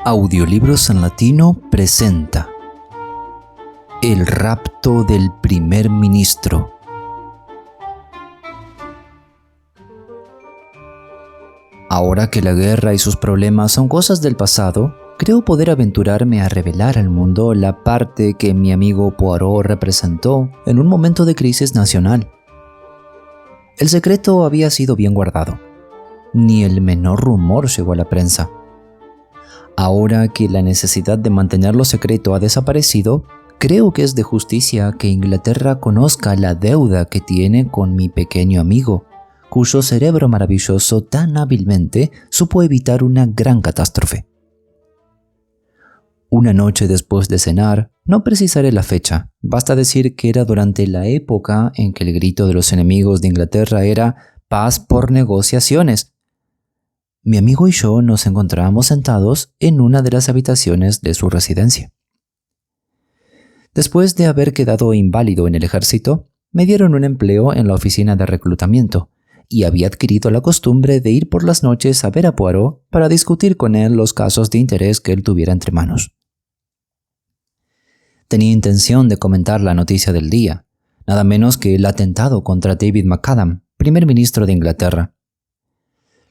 Audiolibros en Latino presenta El rapto del primer ministro. Ahora que la guerra y sus problemas son cosas del pasado, creo poder aventurarme a revelar al mundo la parte que mi amigo Poirot representó en un momento de crisis nacional. El secreto había sido bien guardado. Ni el menor rumor llegó a la prensa. Ahora que la necesidad de mantenerlo secreto ha desaparecido, creo que es de justicia que Inglaterra conozca la deuda que tiene con mi pequeño amigo, cuyo cerebro maravilloso tan hábilmente supo evitar una gran catástrofe. Una noche después de cenar, no precisaré la fecha, basta decir que era durante la época en que el grito de los enemigos de Inglaterra era «paz por negociaciones». Mi amigo y yo nos encontrábamos sentados en una de las habitaciones de su residencia. Después de haber quedado inválido en el ejército, me dieron un empleo en la oficina de reclutamiento y había adquirido la costumbre de ir por las noches a ver a Poirot para discutir con él los casos de interés que él tuviera entre manos. Tenía intención de comentar la noticia del día, nada menos que el atentado contra David McAdam, primer ministro de Inglaterra.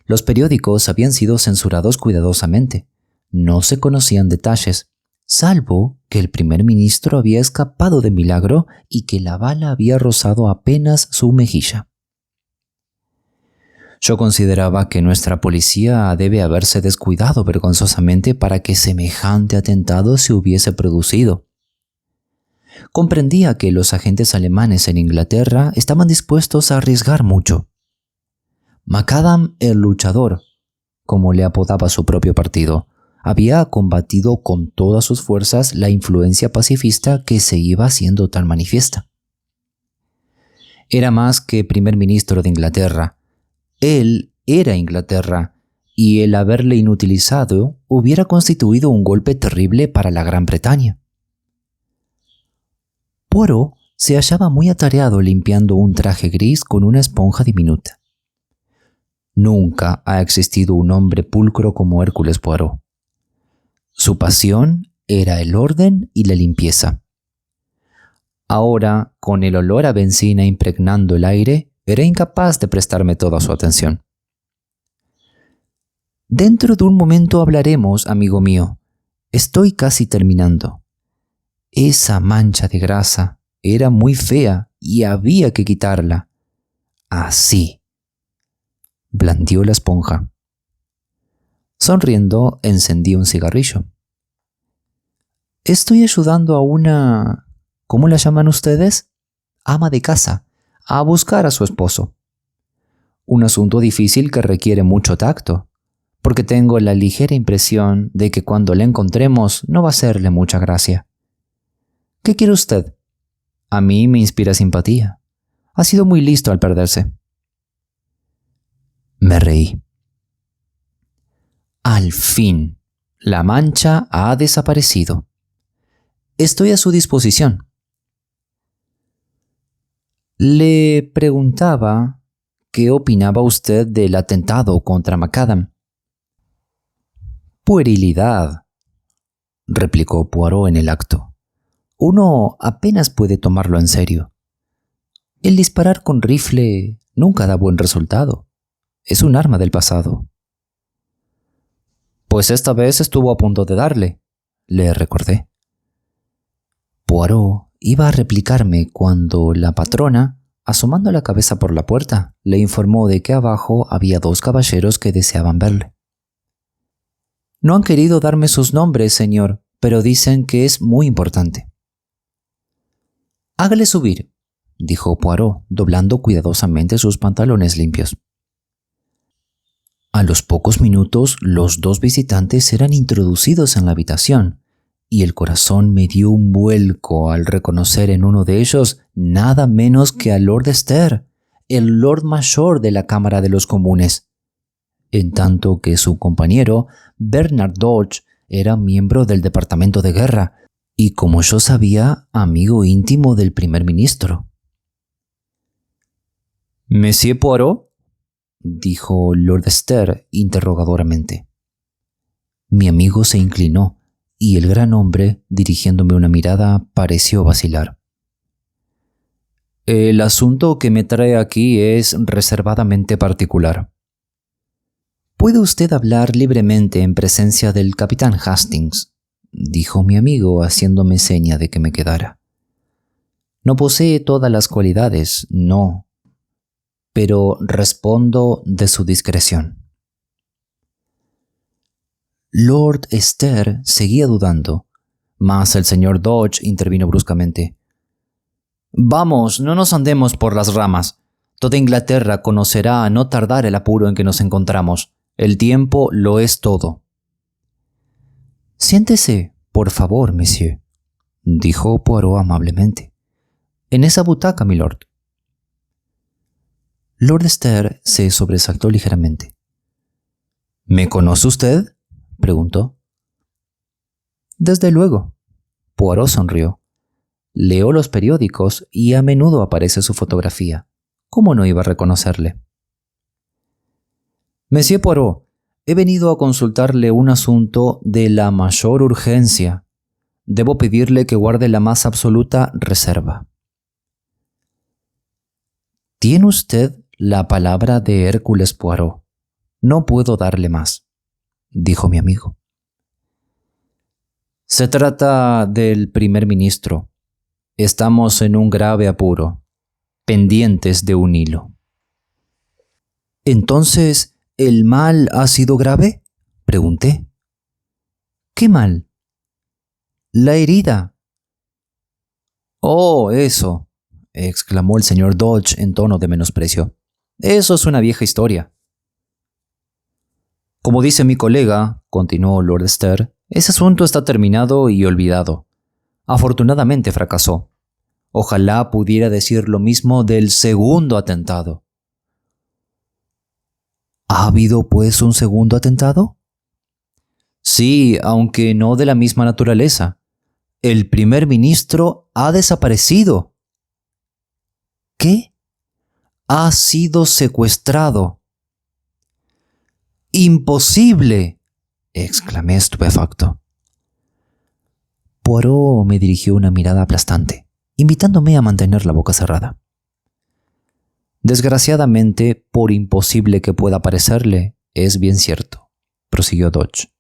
Los periódicos habían sido censurados cuidadosamente. No se conocían detalles, salvo que el primer ministro había escapado de milagro y que la bala había rozado apenas su mejilla. Yo consideraba que nuestra policía debe haberse descuidado vergonzosamente para que semejante atentado se hubiese producido. Comprendía que los agentes alemanes en Inglaterra estaban dispuestos a arriesgar mucho. McAdam, el luchador, como le apodaba su propio partido, había combatido con todas sus fuerzas la influencia pacifista que se iba haciendo tan manifiesta. Era más que primer ministro de Inglaterra. Él era Inglaterra, y el haberle inutilizado hubiera constituido un golpe terrible para la Gran Bretaña. Poirot se hallaba muy atareado limpiando un traje gris con una esponja diminuta. Nunca ha existido un hombre pulcro como Hércules Poirot. Su pasión era el orden y la limpieza. Ahora, con el olor a benzina impregnando el aire, era incapaz de prestarme toda su atención. Dentro de un momento hablaremos, amigo mío. Estoy casi terminando. Esa mancha de grasa era muy fea y había que quitarla. Así. Blandió la esponja. Sonriendo, encendí un cigarrillo. Estoy ayudando a una... ¿cómo la llaman ustedes? Ama de casa, a buscar a su esposo. Un asunto difícil que requiere mucho tacto, porque tengo la ligera impresión de que cuando la encontremos no va a serle mucha gracia. ¿Qué quiere usted? A mí me inspira simpatía. Ha sido muy listo al perderse. Me reí. Al fin, la mancha ha desaparecido. Estoy a su disposición. Le preguntaba qué opinaba usted del atentado contra McAdam. Puerilidad, replicó Poirot en el acto. Uno apenas puede tomarlo en serio. El disparar con rifle nunca da buen resultado. Es un arma del pasado. Pues esta vez estuvo a punto de darle, le recordé. Poirot iba a replicarme cuando la patrona, asomando la cabeza por la puerta, le informó de que abajo había dos caballeros que deseaban verle. No han querido darme sus nombres, señor, pero dicen que es muy importante. Hágale subir, dijo Poirot, doblando cuidadosamente sus pantalones limpios. A los pocos minutos, los dos visitantes eran introducidos en la habitación, y el corazón me dio un vuelco al reconocer en uno de ellos nada menos que a Lord Stair, el Lord Mayor de la Cámara de los Comunes, en tanto que su compañero, Bernard Dodge, era miembro del Departamento de Guerra, y como yo sabía, amigo íntimo del primer ministro. «¿Monsieur Poirot?», dijo Lord Stair interrogadoramente. Mi amigo se inclinó y el gran hombre, dirigiéndome una mirada, pareció vacilar. El asunto que me trae aquí es reservadamente particular. «Puede usted hablar libremente en presencia del capitán Hastings», dijo mi amigo haciéndome seña de que me quedara. «No posee todas las cualidades, no, pero respondo de su discreción». Lord Stair seguía dudando, mas el señor Dodge intervino bruscamente. «Vamos, no nos andemos por las ramas. Toda Inglaterra conocerá a no tardar el apuro en que nos encontramos. El tiempo lo es todo». «Siéntese, por favor, monsieur», dijo Poirot amablemente. «En esa butaca, milord». Lord Stair se sobresaltó ligeramente. «¿Me conoce usted?», preguntó. «Desde luego». Poirot sonrió. «Leo los periódicos y a menudo aparece su fotografía. ¿Cómo no iba a reconocerle?» «Monsieur Poirot, he venido a consultarle un asunto de la mayor urgencia. Debo pedirle que guarde la más absoluta reserva». «Tiene usted la palabra de Hércules Poirot. No puedo darle más», dijo mi amigo. «Se trata del primer ministro. Estamos en un grave apuro, pendientes de un hilo». «¿Entonces el mal ha sido grave?», pregunté. «¿Qué mal?». «La herida». «Oh, eso», exclamó el señor Dodge en tono de menosprecio. «Eso es una vieja historia». «Como dice mi colega», continuó Lord Stair, «ese asunto está terminado y olvidado. Afortunadamente fracasó. Ojalá pudiera decir lo mismo del segundo atentado». «¿Ha habido, pues, un segundo atentado?». «Sí, aunque no de la misma naturaleza. El primer ministro ha desaparecido». «¿Qué?». «Ha sido secuestrado». «¡Imposible!», exclamé estupefacto. Poirot me dirigió una mirada aplastante, invitándome a mantener la boca cerrada. «Desgraciadamente, por imposible que pueda parecerle, es bien cierto», prosiguió Dodge.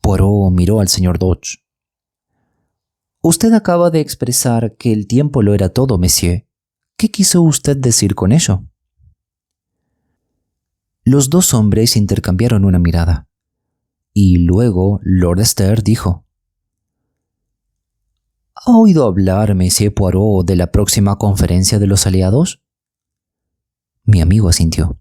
Poirot miró al señor Dodge. «Usted acaba de expresar que el tiempo lo era todo, monsieur. ¿Qué quiso usted decir con ello?». Los dos hombres intercambiaron una mirada, y luego Lord Stair dijo: «¿Ha oído hablar, monsieur Poirot, de la próxima conferencia de los aliados?». Mi amigo asintió.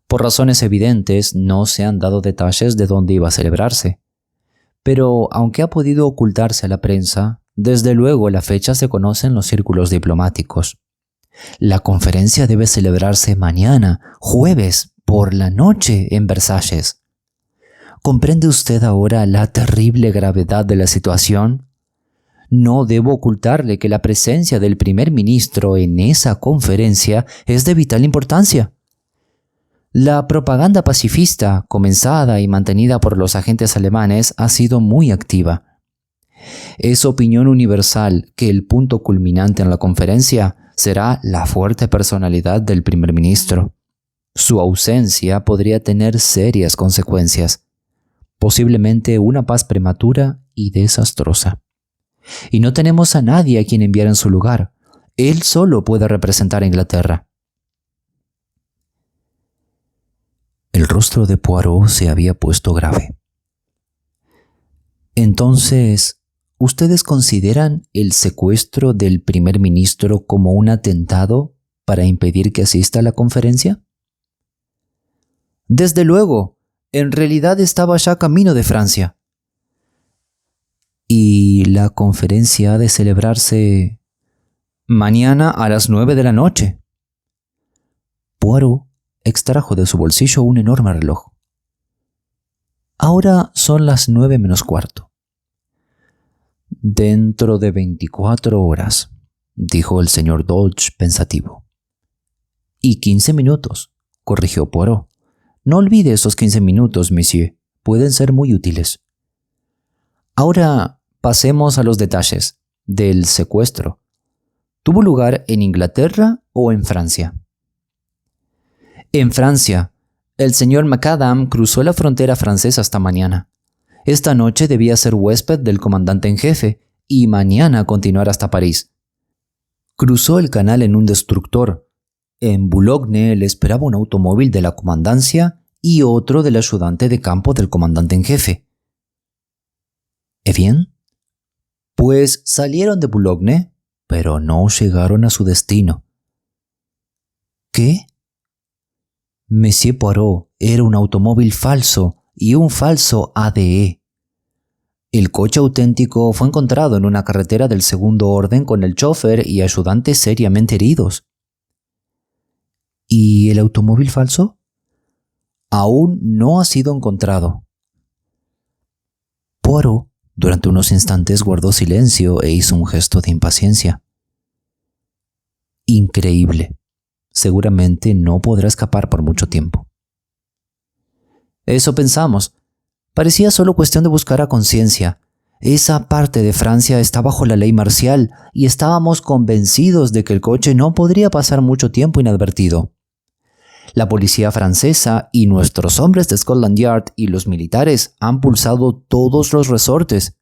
«Por razones evidentes, no se han dado detalles de dónde iba a celebrarse. Pero, aunque ha podido ocultarse a la prensa, desde luego la fecha se conoce en los círculos diplomáticos. La conferencia debe celebrarse mañana, jueves, por la noche, en Versalles. ¿Comprende usted ahora la terrible gravedad de la situación? No debo ocultarle que la presencia del primer ministro en esa conferencia es de vital importancia. La propaganda pacifista, comenzada y mantenida por los agentes alemanes, ha sido muy activa. Es opinión universal que el punto culminante en la conferencia será la fuerte personalidad del primer ministro. Su ausencia podría tener serias consecuencias, posiblemente una paz prematura y desastrosa. Y no tenemos a nadie a quien enviar en su lugar. Él solo puede representar a Inglaterra». El rostro de Poirot se había puesto grave. «Entonces, ¿ustedes consideran el secuestro del primer ministro como un atentado para impedir que asista a la conferencia?». «Desde luego, en realidad estaba ya camino de Francia». «¿Y la conferencia ha de celebrarse mañana a las 9 de la noche». Poirot extrajo de su bolsillo un enorme reloj. «Ahora son las 9 menos cuarto». «Dentro de 24 horas», dijo el señor Dodge pensativo. «Y 15 minutos», corrigió Poirot. No olvide esos 15 minutos, monsieur. Pueden ser muy útiles. Ahora pasemos a los detalles del secuestro. ¿Tuvo lugar en Inglaterra o en Francia? En Francia. El señor McAdam cruzó la frontera francesa esta mañana. Esta noche debía ser huésped del comandante en jefe y mañana continuar hasta París. Cruzó el canal en un destructor. En Boulogne le esperaba un automóvil de la comandancia y otro del ayudante de campo del comandante en jefe. ¿Y bien? Pues salieron de Boulogne, pero no llegaron a su destino. ¿Qué? Monsieur Poirot, era un automóvil falso y un falso ADE. El coche auténtico fue encontrado en una carretera del segundo orden con el chofer y ayudante seriamente heridos. ¿Y el automóvil falso? Aún no ha sido encontrado. Poirot, durante unos instantes, guardó silencio e hizo un gesto de impaciencia. Increíble. Seguramente no podrá escapar por mucho tiempo. Eso pensamos. Parecía solo cuestión de buscar a conciencia. Esa parte de Francia está bajo la ley marcial y estábamos convencidos de que el coche no podría pasar mucho tiempo inadvertido. La policía francesa y nuestros hombres de Scotland Yard y los militares han pulsado todos los resortes.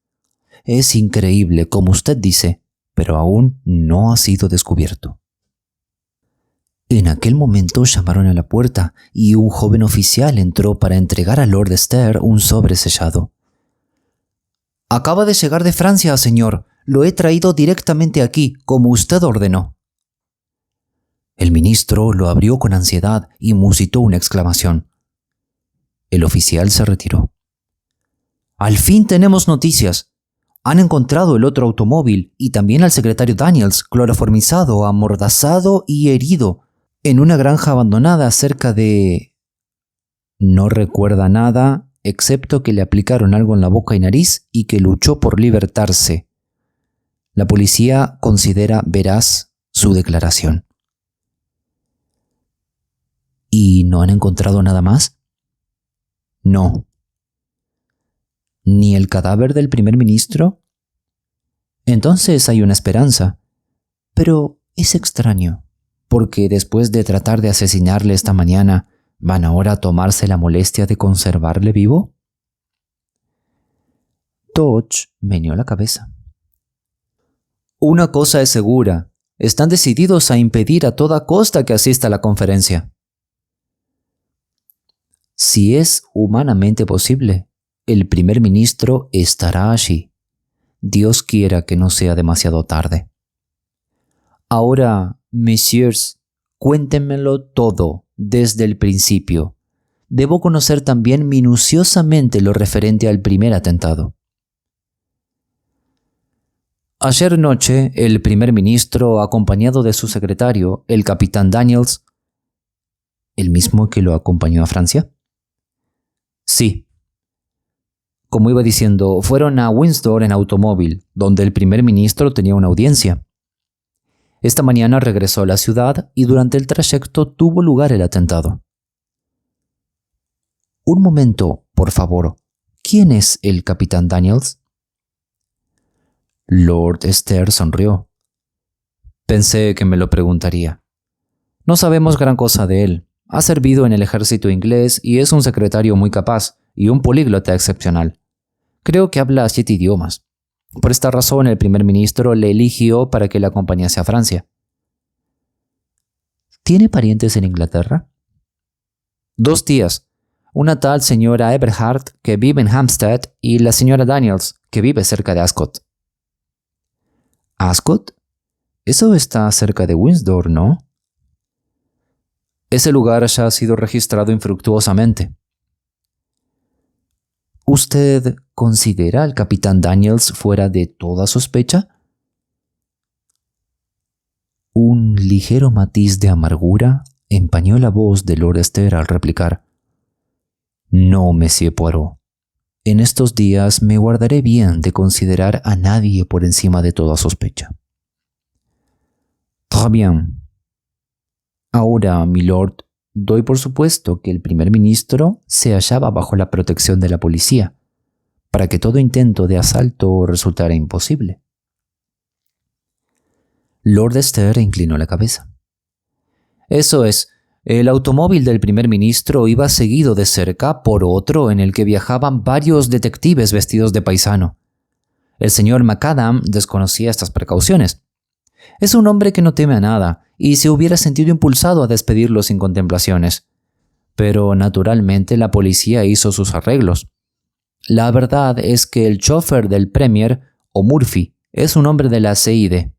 Es increíble, como usted dice, pero aún no ha sido descubierto. En aquel momento llamaron a la puerta y un joven oficial entró para entregar a Lord Stair un sobre sellado. «Acaba de llegar de Francia, señor. Lo he traído directamente aquí, como usted ordenó». El ministro lo abrió con ansiedad y musitó una exclamación. El oficial se retiró. «Al fin tenemos noticias. Han encontrado el otro automóvil y también al secretario Daniels, cloroformizado, amordazado y herido, en una granja abandonada cerca de...». No recuerda nada, excepto que le aplicaron algo en la boca y nariz y que luchó por libertarse. La policía considera veraz su declaración. ¿Y no han encontrado nada más? No. ¿Ni el cadáver del primer ministro? Entonces hay una esperanza. Pero es extraño, porque después de tratar de asesinarle esta mañana, ¿van ahora a tomarse la molestia de conservarle vivo? Dodge meneó la cabeza. Una cosa es segura. Están decididos a impedir a toda costa que asista a la conferencia. Si es humanamente posible, el primer ministro estará allí. Dios quiera que no sea demasiado tarde. Ahora, messieurs, cuéntenmelo todo desde el principio. Debo conocer también minuciosamente lo referente al primer atentado. Ayer noche, el primer ministro, acompañado de su secretario, el capitán Daniels, ¿el mismo que lo acompañó a Francia? Sí. Como iba diciendo, fueron a Windsor en automóvil, donde el primer ministro tenía una audiencia. Esta mañana regresó a la ciudad y durante el trayecto tuvo lugar el atentado. Un momento, por favor. ¿Quién es el capitán Daniels? Lord Stair sonrió. Pensé que me lo preguntaría. No sabemos gran cosa de él. Ha servido en el ejército inglés y es un secretario muy capaz y un políglota excepcional. Creo que habla 7 idiomas. Por esta razón, el primer ministro le eligió para que le acompañase a Francia. ¿Tiene parientes en Inglaterra? 2 tías. Una tal señora Eberhard, que vive en Hampstead, y la señora Daniels, que vive cerca de Ascot. ¿Ascot? Eso está cerca de Windsor, ¿no? Ese lugar ya ha sido registrado infructuosamente. ¿Usted considera al capitán Daniels fuera de toda sospecha? Un ligero matiz de amargura empañó la voz de Lord Stair al replicar: «No, Monsieur Poirot. En estos días me guardaré bien de considerar a nadie por encima de toda sospecha». «Très bien. Ahora, milord, doy por supuesto que el primer ministro se hallaba bajo la protección de la policía, para que todo intento de asalto resultara imposible. Lord Esther inclinó la cabeza. Eso es, el automóvil del primer ministro iba seguido de cerca por otro en el que viajaban varios detectives vestidos de paisano. El señor McAdam desconocía estas precauciones. Es un hombre que no teme a nada y se hubiera sentido impulsado a despedirlo sin contemplaciones. Pero naturalmente la policía hizo sus arreglos. La verdad es que el chofer del Premier, O'Murphy, es un hombre de la CID.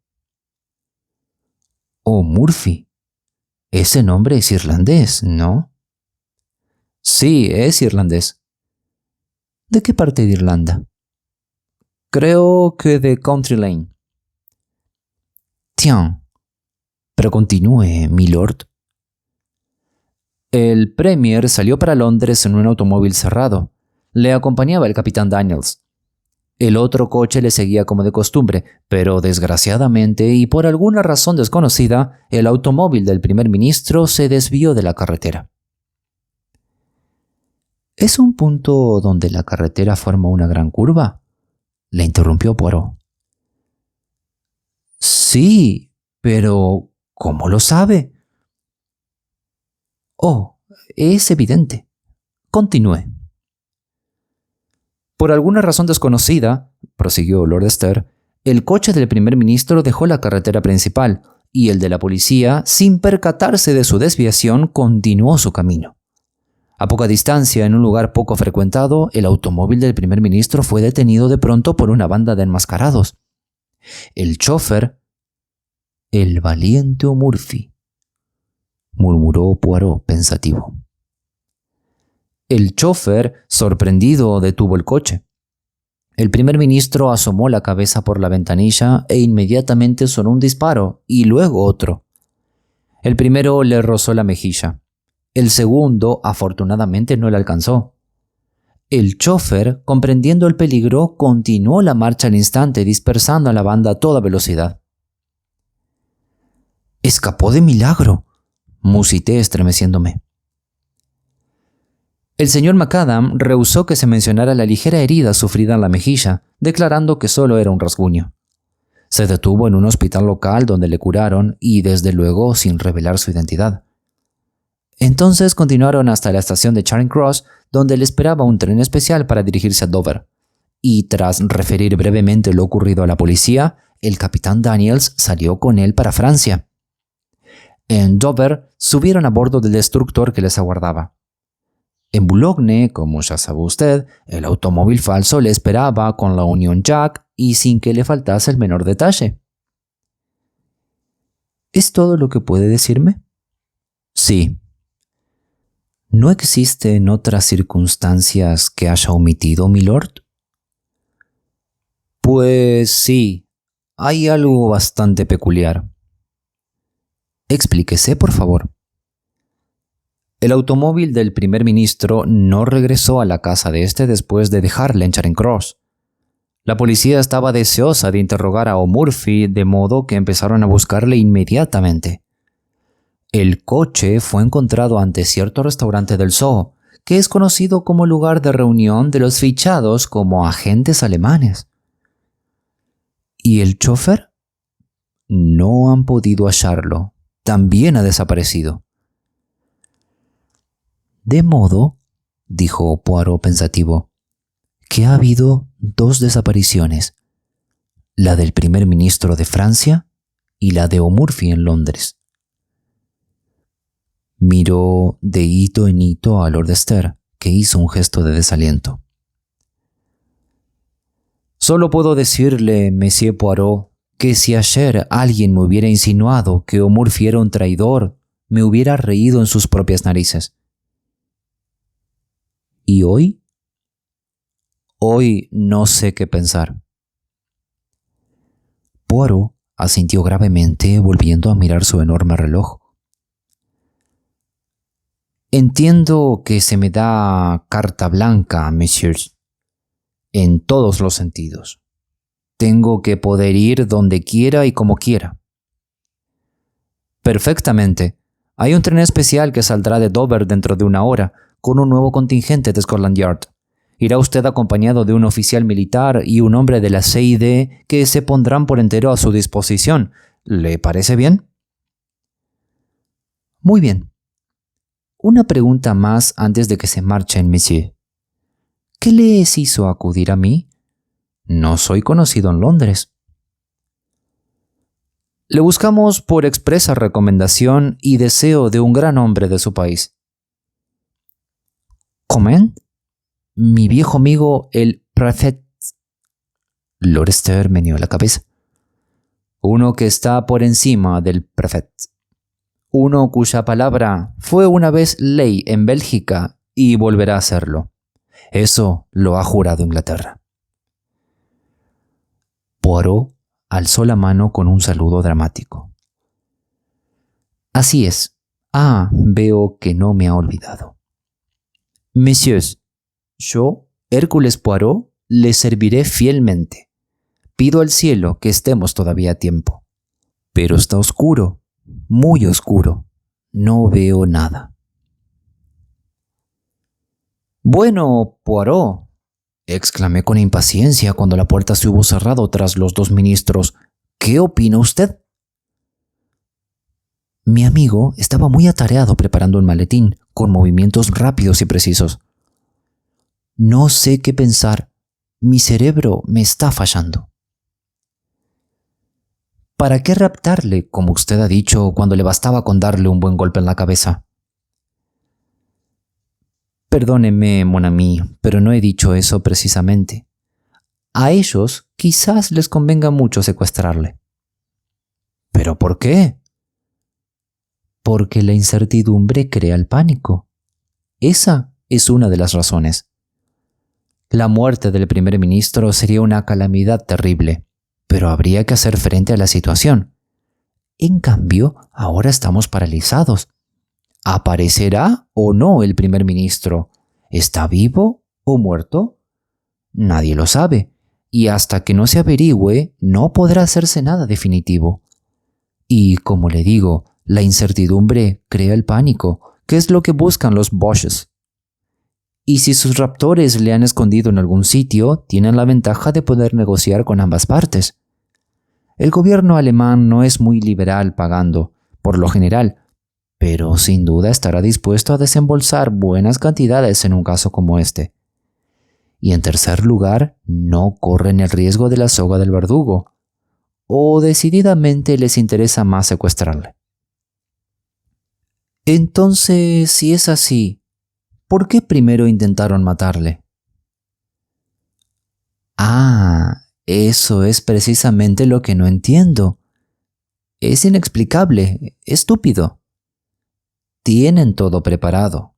O'Murphy. Ese nombre es irlandés, ¿no? Sí, es irlandés. ¿De qué parte de Irlanda? Creo que de Country Lane. Tiens. Pero continúe, milord. El Premier salió para Londres en un automóvil cerrado. Le acompañaba el capitán Daniels. El otro coche le seguía como de costumbre, pero desgraciadamente y por alguna razón desconocida, el automóvil del primer ministro se desvió de la carretera. ¿Es un punto donde la carretera forma una gran curva?, le interrumpió Poirot. Sí, pero ¿cómo lo sabe? Oh, es evidente. Continúe. Por alguna razón desconocida, prosiguió Lord Esther, el coche del primer ministro dejó la carretera principal y el de la policía, sin percatarse de su desviación, continuó su camino. A poca distancia, en un lugar poco frecuentado, el automóvil del primer ministro fue detenido de pronto por una banda de enmascarados. El chofer, el valiente O'Murphy, murmuró Poirot pensativo. El chofer, sorprendido, detuvo el coche. El primer ministro asomó la cabeza por la ventanilla e inmediatamente sonó un disparo y luego otro. El primero le rozó la mejilla. El segundo, afortunadamente, no le alcanzó. El chofer, comprendiendo el peligro, continuó la marcha al instante, dispersando a la banda a toda velocidad. «¡Escapó de milagro!», musité estremeciéndome. El señor McAdam rehusó que se mencionara la ligera herida sufrida en la mejilla, declarando que solo era un rasguño. Se detuvo en un hospital local donde le curaron y, desde luego, sin revelar su identidad. Entonces continuaron hasta la estación de Charing Cross, donde le esperaba un tren especial para dirigirse a Dover. Y tras referir brevemente lo ocurrido a la policía, el capitán Daniels salió con él para Francia. En Dover subieron a bordo del destructor que les aguardaba. En Boulogne, como ya sabe usted, el automóvil falso le esperaba con la Union Jack y sin que le faltase el menor detalle. ¿Es todo lo que puede decirme? Sí. ¿No existen otras circunstancias que haya omitido, milord? Pues sí, hay algo bastante peculiar. Explíquese, por favor. El automóvil del primer ministro no regresó a la casa de este después de dejarle en Charing Cross. La policía estaba deseosa de interrogar a O'Murphy, de modo que empezaron a buscarle inmediatamente. El coche fue encontrado ante cierto restaurante del Soho, que es conocido como lugar de reunión de los fichados como agentes alemanes. ¿Y el chofer? No han podido hallarlo. También ha desaparecido. De modo, dijo Poirot pensativo, que ha habido dos desapariciones, la del primer ministro de Francia y la de O'Murphy en Londres. Miró de hito en hito a Lord Esther, que hizo un gesto de desaliento. Solo puedo decirle, Monsieur Poirot, que si ayer alguien me hubiera insinuado que O'Murphy era un traidor, me hubiera reído en sus propias narices. ¿Y hoy? Hoy no sé qué pensar. Poirot asintió gravemente, volviendo a mirar su enorme reloj. Entiendo que se me da carta blanca, messieurs, en todos los sentidos. Tengo que poder ir donde quiera y como quiera. Perfectamente. Hay un tren especial que saldrá de Dover dentro de 1 hora, con un nuevo contingente de Scotland Yard. Irá usted acompañado de un oficial militar y un hombre de la CID que se pondrán por entero a su disposición. ¿Le parece bien? Muy bien. Una pregunta más antes de que se marchen, monsieur. ¿Qué les hizo acudir a mí? No soy conocido en Londres. Le buscamos por expresa recomendación y deseo de un gran hombre de su país. ¿Comment? Mi viejo amigo, el prefect. Lord Stern meneó la cabeza. Uno que está por encima del prefect. Uno cuya palabra fue una vez ley en Bélgica y volverá a serlo. Eso lo ha jurado Inglaterra. Poirot alzó la mano con un saludo dramático. Así es. Veo que no me ha olvidado. Messieurs, yo, Hércules Poirot, les serviré fielmente. Pido al cielo que estemos todavía a tiempo. Pero está oscuro, muy oscuro. No veo nada. Bueno, Poirot, exclamé con impaciencia cuando la puerta se hubo cerrado tras los 2 ministros. ¿Qué opina usted? Mi amigo estaba muy atareado preparando un maletín, con movimientos rápidos y precisos. No sé qué pensar. Mi cerebro me está fallando. ¿Para qué raptarle, como usted ha dicho, cuando le bastaba con darle un buen golpe en la cabeza? Perdóneme, mon ami, pero no he dicho eso precisamente. A ellos quizás les convenga mucho secuestrarle. ¿Pero por qué? Porque la incertidumbre crea el pánico. Esa es una de las razones. La muerte del primer ministro sería una calamidad terrible, pero habría que hacer frente a la situación. En cambio, ahora estamos paralizados. ¿Aparecerá o no el primer ministro? ¿Está vivo o muerto? Nadie lo sabe, y hasta que no se averigüe, no podrá hacerse nada definitivo. Y, como le digo, la incertidumbre crea el pánico, que es lo que buscan los Boches. Y si sus raptores le han escondido en algún sitio, tienen la ventaja de poder negociar con ambas partes. El gobierno alemán no es muy liberal pagando, por lo general, pero sin duda estará dispuesto a desembolsar buenas cantidades en un caso como este. Y en tercer lugar, no corren el riesgo de la soga del verdugo, o decididamente les interesa más secuestrarle. Entonces, si es así, ¿por qué primero intentaron matarle? Eso es precisamente lo que no entiendo. Es inexplicable, estúpido. Tienen todo preparado.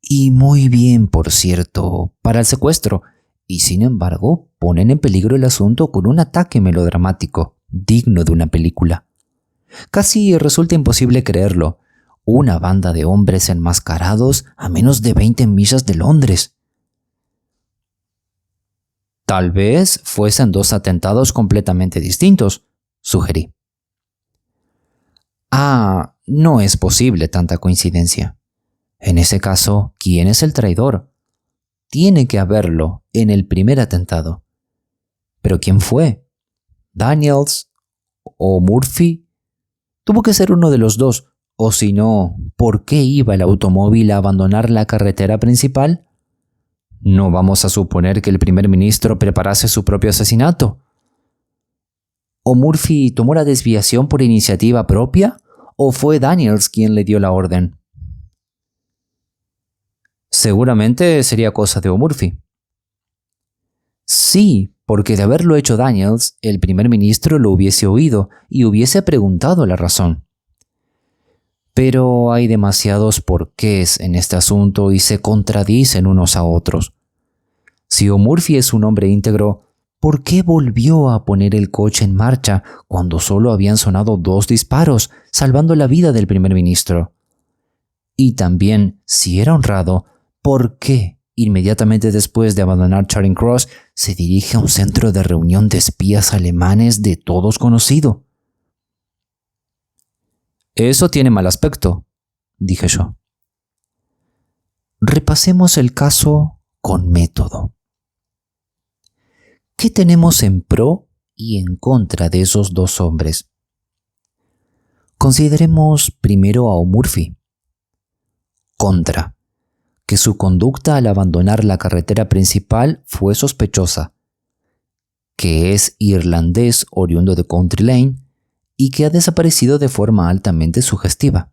Y muy bien, por cierto, para el secuestro. Y sin embargo, ponen en peligro el asunto con un ataque melodramático, digno de una película. Casi resulta imposible creerlo. Una banda de hombres enmascarados a menos de 20 millas de Londres. Tal vez fuesen 2 atentados completamente distintos, sugerí. No es posible tanta coincidencia. En ese caso, ¿quién es el traidor? Tiene que haberlo en el primer atentado. ¿Pero quién fue? ¿Daniels o Murphy? Tuvo que ser uno de los dos, o si no, ¿por qué iba el automóvil a abandonar la carretera principal? No vamos a suponer que el primer ministro preparase su propio asesinato. ¿O Murphy tomó la desviación por iniciativa propia? ¿O fue Daniels quien le dio la orden? Seguramente sería cosa de O'Murphy. Sí, porque de haberlo hecho Daniels, el primer ministro lo hubiese oído y hubiese preguntado la razón. Pero hay demasiados porqués en este asunto y se contradicen unos a otros. Si O'Murphy es un hombre íntegro, ¿por qué volvió a poner el coche en marcha cuando solo habían sonado 2 disparos, salvando la vida del primer ministro? Y también, si era honrado, ¿por qué, inmediatamente después de abandonar Charing Cross, se dirige a un centro de reunión de espías alemanes de todos conocido? Eso tiene mal aspecto, dije yo. Repasemos el caso con método. ¿Qué tenemos en pro y en contra de esos dos hombres? Consideremos primero a O'Murphy. Contra, que su conducta al abandonar la carretera principal fue sospechosa, que es irlandés oriundo de Country Lane y que ha desaparecido de forma altamente sugestiva.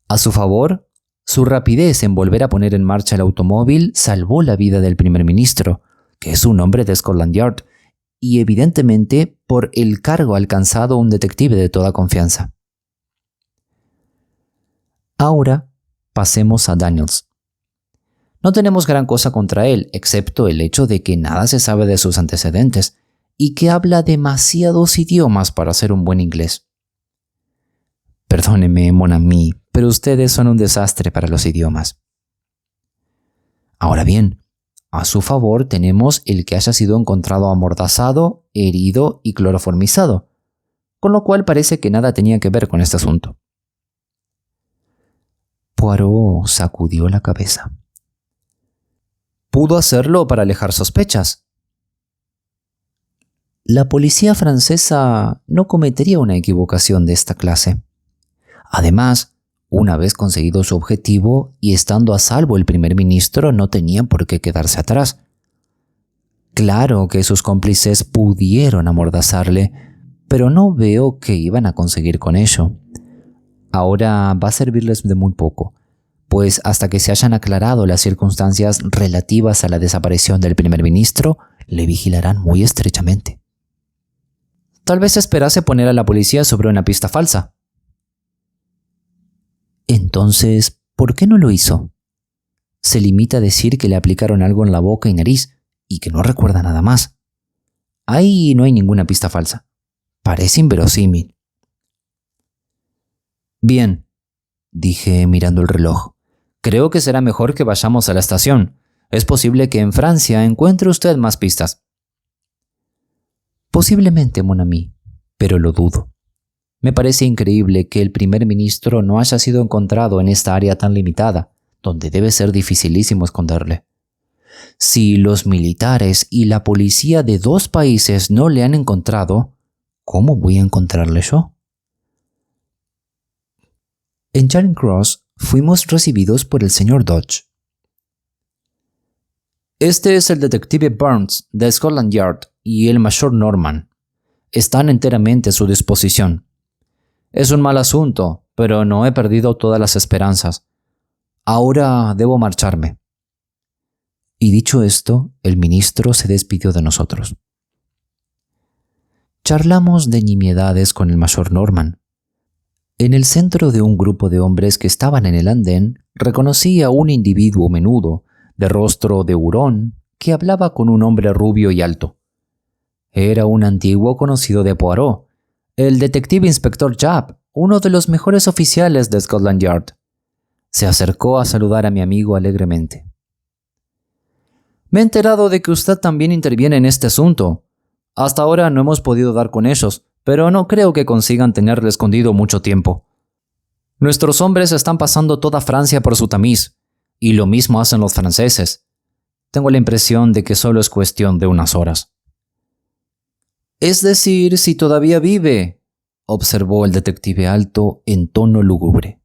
A su favor, su rapidez en volver a poner en marcha el automóvil salvó la vida del primer ministro, que es un hombre de Scotland Yard, y evidentemente por el cargo alcanzado un detective de toda confianza. Ahora pasemos a Daniels. No tenemos gran cosa contra él, excepto el hecho de que nada se sabe de sus antecedentes y que habla demasiados idiomas para ser un buen inglés. Perdóneme, mon ami, pero ustedes son un desastre para los idiomas. Ahora bien, a su favor tenemos el que haya sido encontrado amordazado, herido y cloroformizado, con lo cual parece que nada tenía que ver con este asunto. Poirot sacudió la cabeza. Pudo hacerlo para alejar sospechas. La policía francesa no cometería una equivocación de esta clase. Además, una vez conseguido su objetivo y estando a salvo el primer ministro, no tenía por qué quedarse atrás. Claro que sus cómplices pudieron amordazarle, pero no veo qué iban a conseguir con ello. Ahora va a servirles de muy poco, pues hasta que se hayan aclarado las circunstancias relativas a la desaparición del primer ministro, le vigilarán muy estrechamente. Tal vez esperase poner a la policía sobre una pista falsa. Entonces, ¿por qué no lo hizo? Se limita a decir que le aplicaron algo en la boca y nariz y que no recuerda nada más. Ahí no hay ninguna pista falsa. Parece inverosímil. Bien, dije mirando el reloj. Creo que será mejor que vayamos a la estación. Es posible que en Francia encuentre usted más pistas. Posiblemente, mon ami, pero lo dudo. Me parece increíble que el primer ministro no haya sido encontrado en esta área tan limitada, donde debe ser dificilísimo esconderle. Si los militares y la policía de dos países no le han encontrado, ¿cómo voy a encontrarle yo? En Charing Cross fuimos recibidos por el señor Dodge. Este es el detective Burns de Scotland Yard y el mayor Norman. Están enteramente a su disposición. Es un mal asunto, pero no he perdido todas las esperanzas. Ahora debo marcharme. Y dicho esto, el ministro se despidió de nosotros. Charlamos de nimiedades con el mayor Norman. En el centro de un grupo de hombres que estaban en el andén, reconocí a un individuo menudo, de rostro de hurón, que hablaba con un hombre rubio y alto. Era un antiguo conocido de Poirot, el detective inspector Japp, uno de los mejores oficiales de Scotland Yard. Se acercó a saludar a mi amigo alegremente. Me he enterado de que usted también interviene en este asunto. Hasta ahora no hemos podido dar con ellos, pero no creo que consigan tenerle escondido mucho tiempo. Nuestros hombres están pasando toda Francia por su tamiz, y lo mismo hacen los franceses. Tengo la impresión de que solo es cuestión de unas horas. Es decir, si todavía vive, observó el detective alto en tono lúgubre.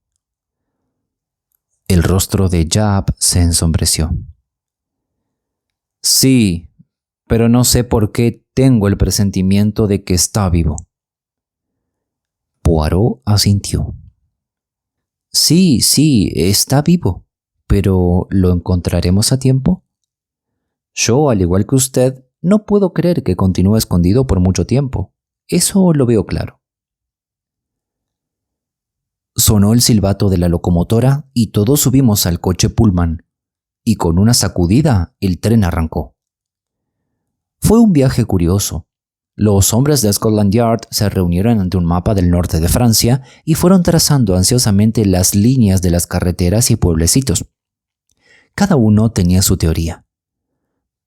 El rostro de Japp se ensombreció. Sí, pero no sé por qué tengo el presentimiento de que está vivo. Poirot asintió. Sí, está vivo, pero ¿lo encontraremos a tiempo? Yo, al igual que usted, no puedo creer que continúe escondido por mucho tiempo. Eso lo veo claro. Sonó el silbato de la locomotora y todos subimos al coche Pullman, y con una sacudida el tren arrancó. Fue un viaje curioso. Los hombres de Scotland Yard se reunieron ante un mapa del norte de Francia y fueron trazando ansiosamente las líneas de las carreteras y pueblecitos. Cada uno tenía su teoría.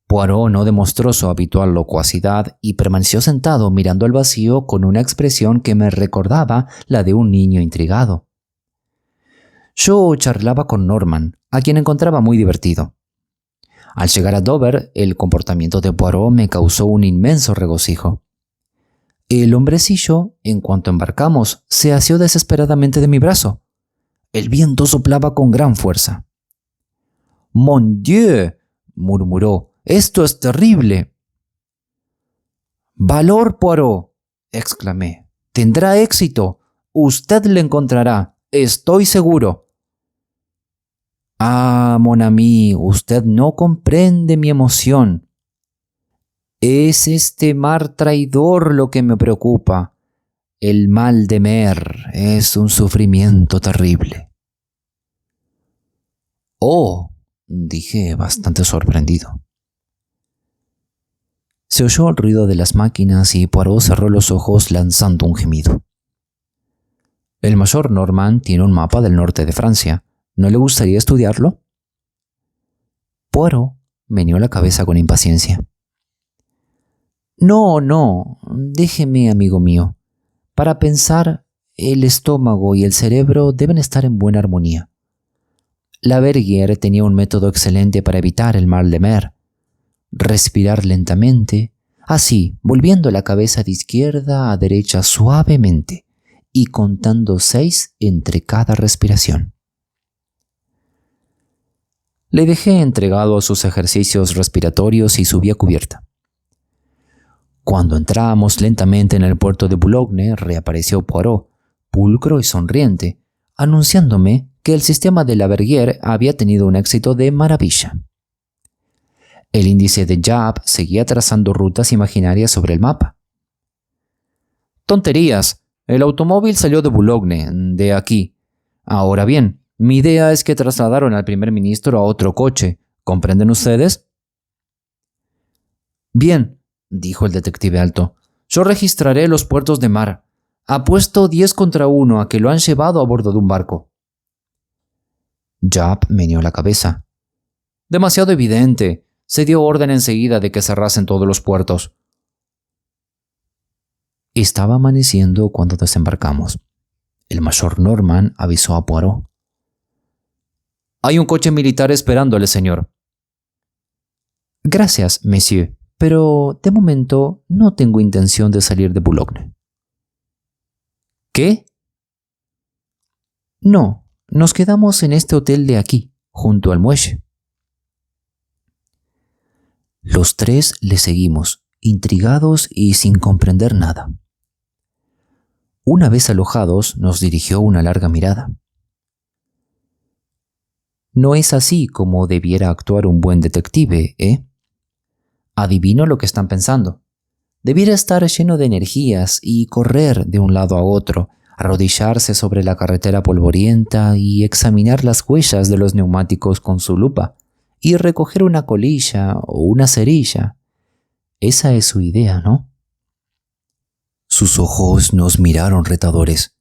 Poirot no demostró su habitual locuacidad y permaneció sentado mirando al vacío con una expresión que me recordaba la de un niño intrigado. Yo charlaba con Norman, a quien encontraba muy divertido. Al llegar a Dover, el comportamiento de Poirot me causó un inmenso regocijo. El hombrecillo, en cuanto embarcamos, se asió desesperadamente de mi brazo. El viento soplaba con gran fuerza. «Mon Dieu», murmuró, «esto es terrible». «Valor, Poirot», exclamé. «Tendrá éxito. Usted le encontrará. Estoy seguro». «Ah, mon ami, usted no comprende mi emoción. Es este mar traidor lo que me preocupa. El mal de mer es un sufrimiento terrible». «Oh», dije bastante sorprendido. Se oyó el ruido de las máquinas y Poirot cerró los ojos lanzando un gemido. «El mayor Norman tiene un mapa del norte de Francia. ¿No le gustaría estudiarlo?» Poirot meneó la cabeza con impaciencia. No, déjeme, amigo mío. Para pensar, el estómago y el cerebro deben estar en buena armonía. Laverguière tenía un método excelente para evitar el mal de mer. Respirar lentamente, así, volviendo la cabeza de izquierda a derecha suavemente y contando 6 entre cada respiración. Le dejé entregado a sus ejercicios respiratorios y subí a cubierta. Cuando entrábamos lentamente en el puerto de Boulogne, reapareció Poirot, pulcro y sonriente, anunciándome que el sistema de Laverguière había tenido un éxito de maravilla. El índice de Job seguía trazando rutas imaginarias sobre el mapa. «Tonterías. El automóvil salió de Boulogne, de aquí. Ahora bien, mi idea es que trasladaron al primer ministro a otro coche. ¿Comprenden ustedes?» «Bien», dijo el detective alto. «Yo registraré los puertos de mar. Apuesto 10 contra 1 a que lo han llevado a bordo de un barco». Job meneó la cabeza. «Demasiado evidente. Se dio orden enseguida de que cerrasen todos los puertos». Estaba amaneciendo cuando desembarcamos. El mayor Norman avisó a Poirot. «Hay un coche militar esperándole, señor». «Gracias, monsieur, pero de momento no tengo intención de salir de Boulogne». «¿Qué?» «No, nos quedamos en este hotel de aquí, junto al muelle». Los tres le seguimos, intrigados y sin comprender nada. Una vez alojados, nos dirigió una larga mirada. «No es así como debiera actuar un buen detective, ¿eh? Adivino lo que están pensando. Debiera estar lleno de energías y correr de un lado a otro, arrodillarse sobre la carretera polvorienta y examinar las huellas de los neumáticos con su lupa, y recoger una colilla o una cerilla. Esa es su idea, ¿no?» Sus ojos nos miraron retadores.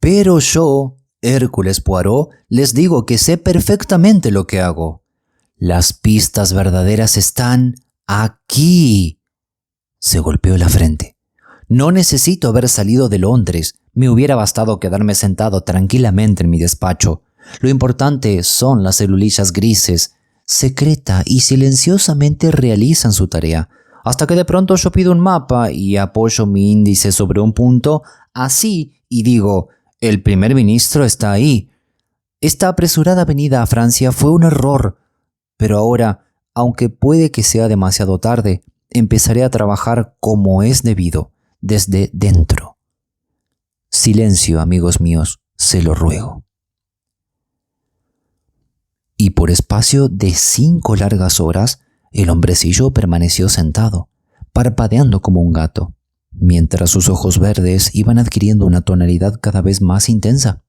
«Pero yo, Hércules Poirot, les digo que sé perfectamente lo que hago. Las pistas verdaderas están aquí». Se golpeó la frente. «No necesito haber salido de Londres. Me hubiera bastado quedarme sentado tranquilamente en mi despacho. Lo importante son las celulillas grises. Secreta y silenciosamente realizan su tarea, hasta que de pronto yo pido un mapa y apoyo mi índice sobre un punto, así, y digo, el primer ministro está ahí. Esta apresurada venida a Francia fue un error, pero ahora, aunque puede que sea demasiado tarde, empezaré a trabajar como es debido, desde dentro. Silencio, amigos míos, se lo ruego». Y por espacio de 5 largas horas, el hombrecillo permaneció sentado, parpadeando como un gato, mientras sus ojos verdes iban adquiriendo una tonalidad cada vez más intensa.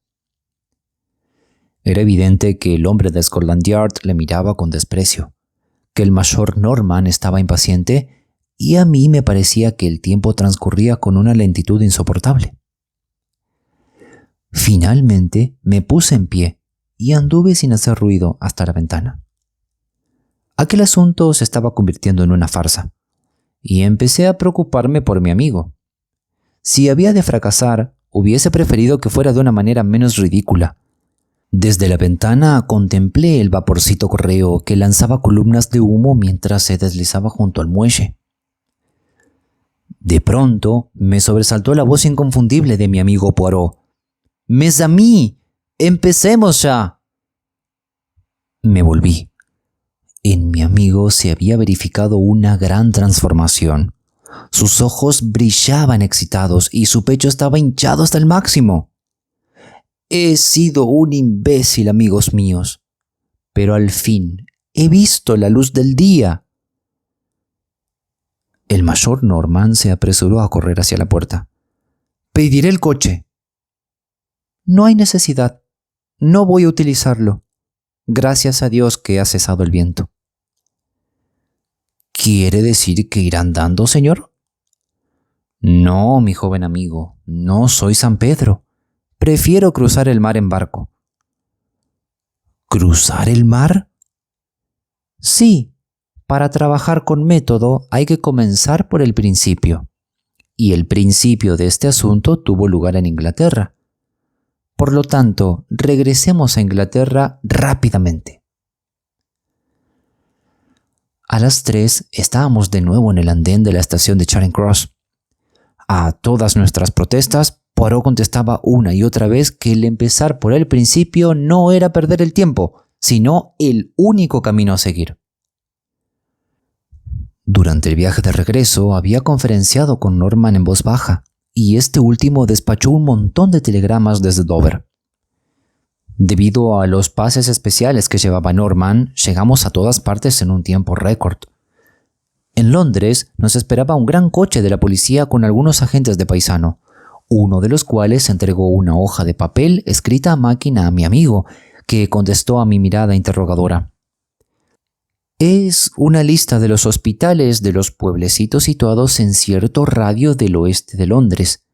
Era evidente que el hombre de Scotland Yard le miraba con desprecio, que el mayor Norman estaba impaciente y a mí me parecía que el tiempo transcurría con una lentitud insoportable. Finalmente me puse en pie y anduve sin hacer ruido hasta la ventana. Aquel asunto se estaba convirtiendo en una farsa, y empecé a preocuparme por mi amigo. Si había de fracasar, hubiese preferido que fuera de una manera menos ridícula. Desde la ventana contemplé el vaporcito correo que lanzaba columnas de humo mientras se deslizaba junto al muelle. De pronto me sobresaltó la voz inconfundible de mi amigo Poirot. «¡Mes amis! ¡Empecemos ya!». Me volví. En mi amigo se había verificado una gran transformación. Sus ojos brillaban excitados y su pecho estaba hinchado hasta el máximo. He sido un imbécil, amigos míos, pero al fin he visto la luz del día. El mayor Norman se apresuró a correr hacia la puerta. «Pediré el coche». «No hay necesidad. No voy a utilizarlo. Gracias a Dios que ha cesado el viento». «¿Quiere decir que irá andando, señor?». «No, mi joven amigo, no soy San Pedro. Prefiero cruzar el mar en barco». «¿Cruzar el mar?». «Sí, para trabajar con método hay que comenzar por el principio. Y el principio de este asunto tuvo lugar en Inglaterra. Por lo tanto, regresemos a Inglaterra rápidamente». A las 3 estábamos de nuevo en el andén de la estación de Charing Cross. A todas nuestras protestas, Poirot contestaba una y otra vez que el empezar por el principio no era perder el tiempo, sino el único camino a seguir. Durante el viaje de regreso había conferenciado con Norman en voz baja, y este último despachó un montón de telegramas desde Dover. Debido a los pases especiales que llevaba Norman, llegamos a todas partes en un tiempo récord. En Londres nos esperaba un gran coche de la policía con algunos agentes de paisano, uno de los cuales entregó una hoja de papel escrita a máquina a mi amigo, que contestó a mi mirada interrogadora. «Es una lista de los hospitales de los pueblecitos situados en cierto radio del oeste de Londres.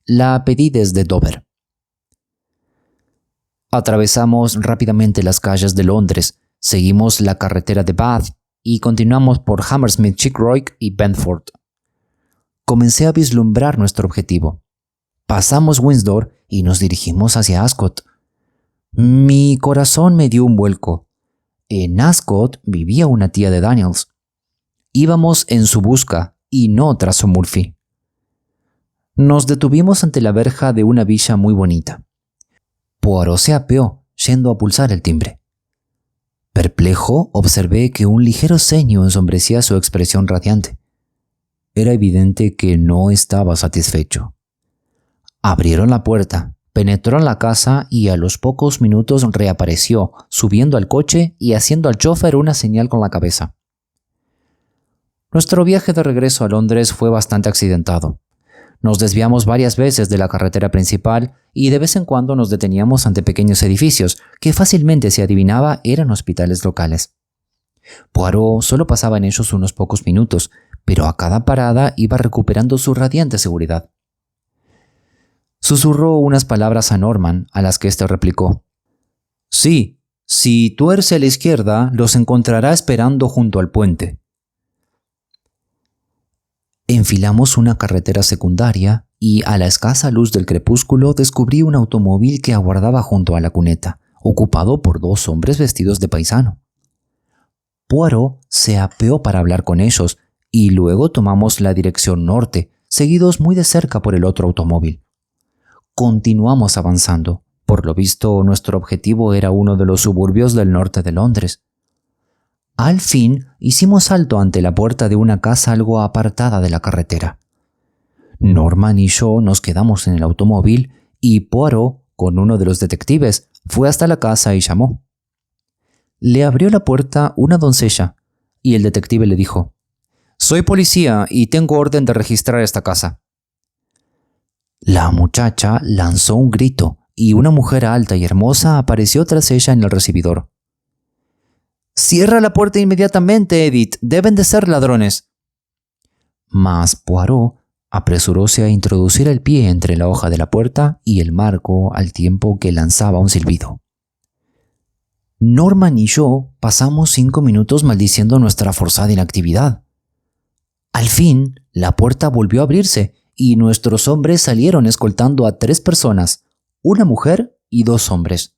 La pedí desde Dover». Atravesamos rápidamente las calles de Londres, seguimos la carretera de Bath y continuamos por Hammersmith, Chicroic y Brentford. Comencé a vislumbrar nuestro objetivo. Pasamos Windsor y nos dirigimos hacia Ascot. Mi corazón me dio un vuelco. En Ascot vivía una tía de Daniels. Íbamos en su busca y no tras Murphy. Nos detuvimos ante la verja de una villa muy bonita. Poirot se apeó, yendo a pulsar el timbre. Perplejo, observé que un ligero ceño ensombrecía su expresión radiante. Era evidente que no estaba satisfecho. Abrieron la puerta, penetró en la casa y a los pocos minutos reapareció, subiendo al coche y haciendo al chofer una señal con la cabeza. Nuestro viaje de regreso a Londres fue bastante accidentado. Nos desviamos varias veces de la carretera principal y de vez en cuando nos deteníamos ante pequeños edificios que fácilmente se adivinaba eran hospitales locales. Poirot solo pasaba en ellos unos pocos minutos, pero a cada parada iba recuperando su radiante seguridad. Susurró unas palabras a Norman, a las que éste replicó. «Sí, si tuerce a la izquierda, los encontrará esperando junto al puente». Enfilamos una carretera secundaria y a la escasa luz del crepúsculo descubrí un automóvil que aguardaba junto a la cuneta, ocupado por 2 hombres vestidos de paisano. Poirot se apeó para hablar con ellos y luego tomamos la dirección norte, seguidos muy de cerca por el otro automóvil. Continuamos avanzando. Por lo visto, nuestro objetivo era uno de los suburbios del norte de Londres. Al fin, hicimos alto ante la puerta de una casa algo apartada de la carretera. Norman y yo nos quedamos en el automóvil y Poirot, con uno de los detectives, fue hasta la casa y llamó. Le abrió la puerta una doncella y el detective le dijo: «Soy policía y tengo orden de registrar esta casa». La muchacha lanzó un grito y una mujer alta y hermosa apareció tras ella en el recibidor. «Cierra la puerta inmediatamente, Edith. Deben de ser ladrones». Mas Poirot apresuróse a introducir el pie entre la hoja de la puerta y el marco al tiempo que lanzaba un silbido. Norman y yo pasamos 5 minutos maldiciendo nuestra forzada inactividad. Al fin, la puerta volvió a abrirse y nuestros hombres salieron escoltando a 3 personas, una mujer y 2 hombres.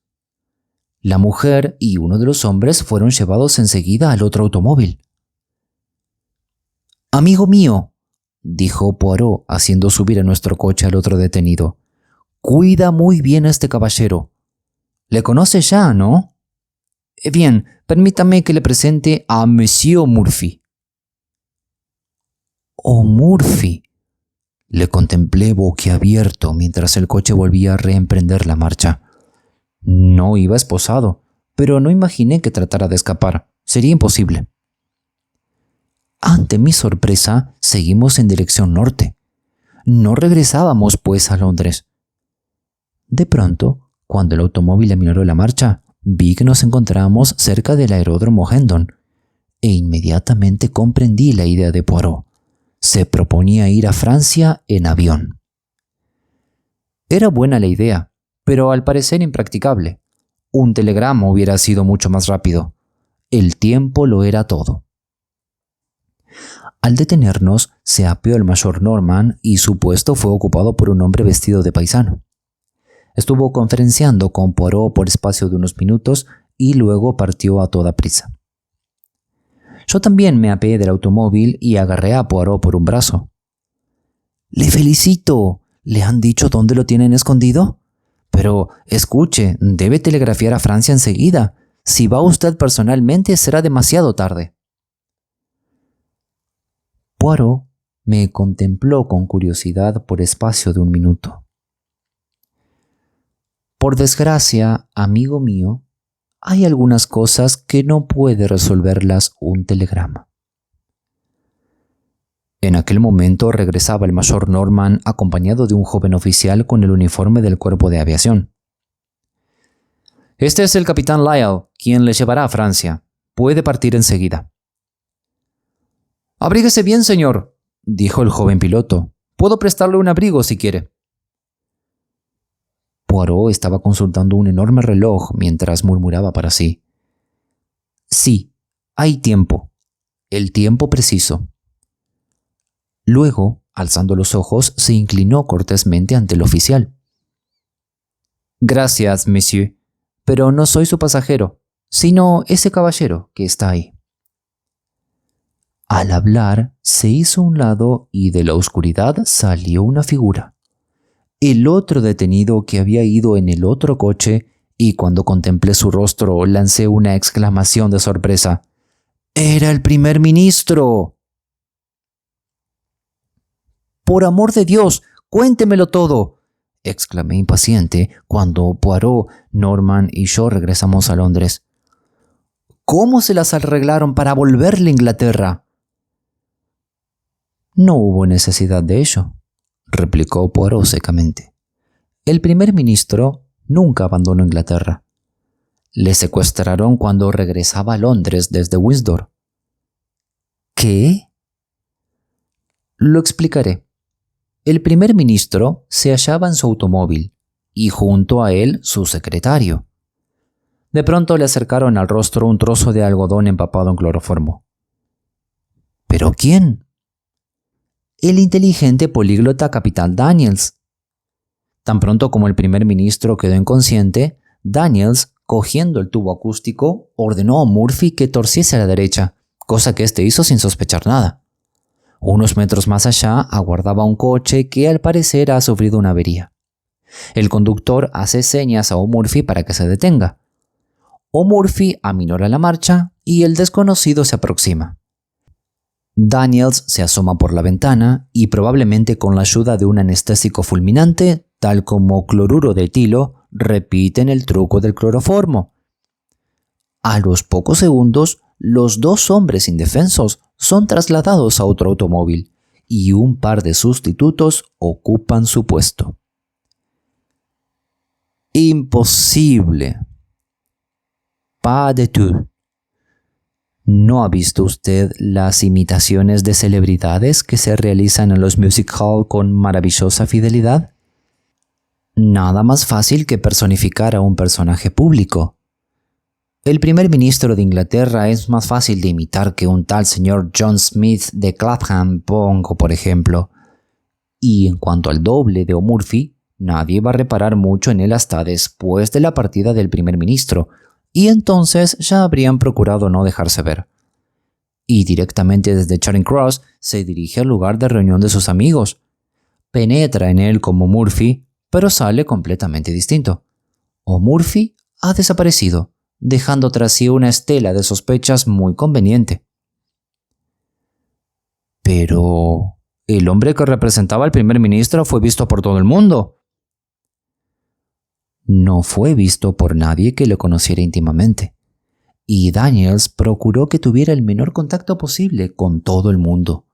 La mujer y uno de los hombres fueron llevados enseguida al otro automóvil. «Amigo mío», dijo Poirot, haciendo subir a nuestro coche al otro detenido, «cuida muy bien a este caballero. Le conoce ya, ¿no? Bien, permítame que le presente a Monsieur Murphy». «Oh, Murphy». Le contemplé boquiabierto mientras el coche volvía a reemprender la marcha. No iba esposado, pero no imaginé que tratara de escapar. Sería imposible. Ante mi sorpresa, seguimos en dirección norte. No regresábamos, pues, a Londres. De pronto, cuando el automóvil aminoró la marcha, vi que nos encontrábamos cerca del aeródromo Hendon, e inmediatamente comprendí la idea de Poirot. Se proponía ir a Francia en avión. Era buena la idea, pero al parecer impracticable. Un telegrama hubiera sido mucho más rápido. El tiempo lo era todo. Al detenernos, se apeó el mayor Norman y su puesto fue ocupado por un hombre vestido de paisano. Estuvo conferenciando con Poirot por espacio de unos minutos y luego partió a toda prisa. Yo también me apeé del automóvil y agarré a Poirot por un brazo. «Le felicito. ¿Le han dicho dónde lo tienen escondido? Pero, escuche, debe telegrafiar a Francia enseguida. Si va usted personalmente, será demasiado tarde». Poirot me contempló con curiosidad por espacio de un minuto. «Por desgracia, amigo mío, hay algunas cosas que no puede resolverlas un telegrama». En aquel momento regresaba el mayor Norman acompañado de un joven oficial con el uniforme del cuerpo de aviación. «Este es el capitán Lyell, quien le llevará a Francia. Puede partir enseguida». «Abríguese bien, señor», dijo el joven piloto. «Puedo prestarle un abrigo si quiere». Poirot estaba consultando un enorme reloj mientras murmuraba para sí. «Sí, hay tiempo. El tiempo preciso». Luego, alzando los ojos, se inclinó cortésmente ante el oficial. «Gracias, monsieur, pero no soy su pasajero, sino ese caballero que está ahí». Al hablar, se hizo a un lado y de la oscuridad salió una figura. El otro detenido que había ido en el otro coche, y cuando contemplé su rostro lancé una exclamación de sorpresa. ¡Era el primer ministro! «Por amor de Dios, cuéntemelo todo», exclamé impaciente cuando Poirot, Norman y yo regresamos a Londres. «¿Cómo se las arreglaron para volverle a Inglaterra?» «No hubo necesidad de ello», replicó Poirot secamente. «El primer ministro nunca abandonó Inglaterra. Le secuestraron cuando regresaba a Londres desde Windsor». «¿Qué?» «Lo explicaré. El primer ministro se hallaba en su automóvil y junto a él su secretario. De pronto le acercaron al rostro un trozo de algodón empapado en cloroformo. ¿Pero quién? El inteligente políglota capitán Daniels. Tan pronto como el primer ministro quedó inconsciente, Daniels, cogiendo el tubo acústico, ordenó a Murphy que torciese a la derecha, cosa que éste hizo sin sospechar nada. Unos metros más allá aguardaba un coche que al parecer ha sufrido una avería. El conductor hace señas a O'Murphy para que se detenga. O'Murphy aminora la marcha y el desconocido se aproxima. Daniels se asoma por la ventana y probablemente con la ayuda de un anestésico fulminante, tal como cloruro de etilo, repiten el truco del cloroformo. A los pocos segundos, los dos hombres indefensos son trasladados a otro automóvil y un par de sustitutos ocupan su puesto. Imposible. Pas de tout. ¿No ha visto usted las imitaciones de celebridades que se realizan en los music hall con maravillosa fidelidad? Nada más fácil que personificar a un personaje público. El primer ministro de Inglaterra es más fácil de imitar que un tal señor John Smith de Clapham, pongo por ejemplo. Y en cuanto al doble de O'Murphy, nadie va a reparar mucho en él hasta después de la partida del primer ministro, y entonces ya habrían procurado no dejarse ver. Y directamente desde Charing Cross se dirige al lugar de reunión de sus amigos. Penetra en él como Murphy, pero sale completamente distinto. O'Murphy ha desaparecido, dejando tras sí una estela de sospechas muy conveniente. Pero el hombre que representaba al primer ministro fue visto por todo el mundo. No fue visto por nadie que lo conociera íntimamente, y Daniels procuró que tuviera el menor contacto posible con todo el mundo.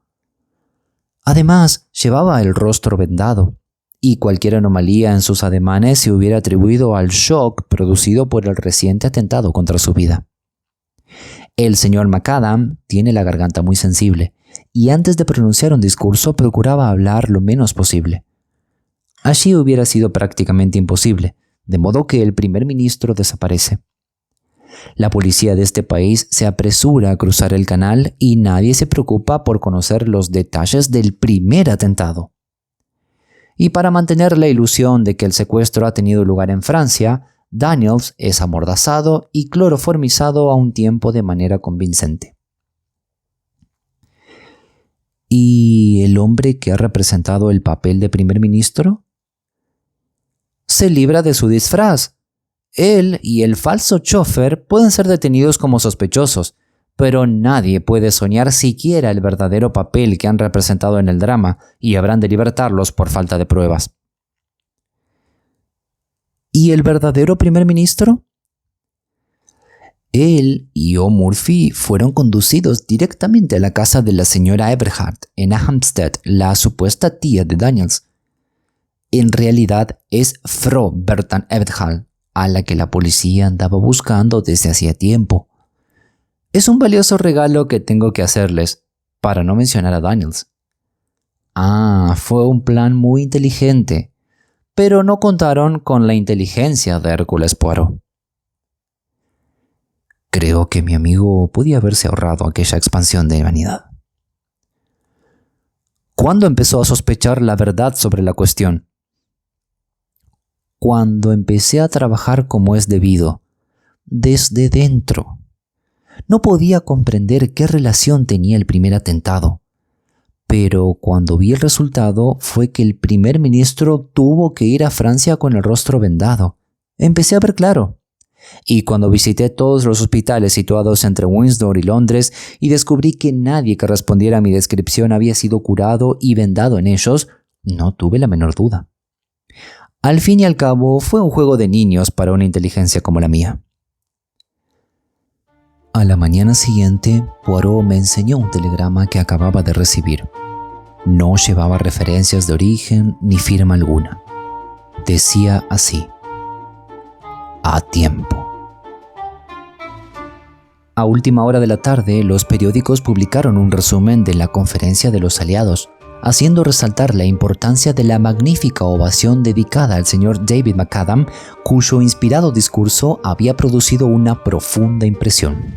Además, llevaba el rostro vendado, y cualquier anomalía en sus ademanes se hubiera atribuido al shock producido por el reciente atentado contra su vida. El señor McAdam tiene la garganta muy sensible, y antes de pronunciar un discurso procuraba hablar lo menos posible. Allí hubiera sido prácticamente imposible, de modo que el primer ministro desaparece. La policía de este país se apresura a cruzar el canal y nadie se preocupa por conocer los detalles del primer atentado. Y para mantener la ilusión de que el secuestro ha tenido lugar en Francia, Daniels es amordazado y cloroformizado a un tiempo de manera convincente. ¿Y el hombre que ha representado el papel de primer ministro? Se libra de su disfraz. Él y el falso chofer pueden ser detenidos como sospechosos, pero nadie puede soñar siquiera el verdadero papel que han representado en el drama y habrán de libertarlos por falta de pruebas. ¿Y el verdadero primer ministro? Él y O'Murphy fueron conducidos directamente a la casa de la señora Eberhard en Hampstead, la supuesta tía de Daniels. En realidad es Frau Bertha Eberhard, a la que la policía andaba buscando desde hacía tiempo. Es un valioso regalo que tengo que hacerles, para no mencionar a Daniels. Fue un plan muy inteligente, pero no contaron con la inteligencia de Hércules Poirot. Creo que mi amigo podía haberse ahorrado aquella expansión de vanidad. ¿Cuándo empezó a sospechar la verdad sobre la cuestión? Cuando empecé a trabajar como es debido, desde dentro. No podía comprender qué relación tenía el primer atentado, pero cuando vi el resultado fue que el primer ministro tuvo que ir a Francia con el rostro vendado. Empecé a ver claro. Y cuando visité todos los hospitales situados entre Windsor y Londres y descubrí que nadie que respondiera a mi descripción había sido curado y vendado en ellos, no tuve la menor duda. Al fin y al cabo, fue un juego de niños para una inteligencia como la mía. A la mañana siguiente, Poirot me enseñó un telegrama que acababa de recibir. No llevaba referencias de origen ni firma alguna. Decía así: a tiempo. A última hora de la tarde, los periódicos publicaron un resumen de la conferencia de los aliados, haciendo resaltar la importancia de la magnífica ovación dedicada al señor David McAdam, cuyo inspirado discurso había producido una profunda impresión.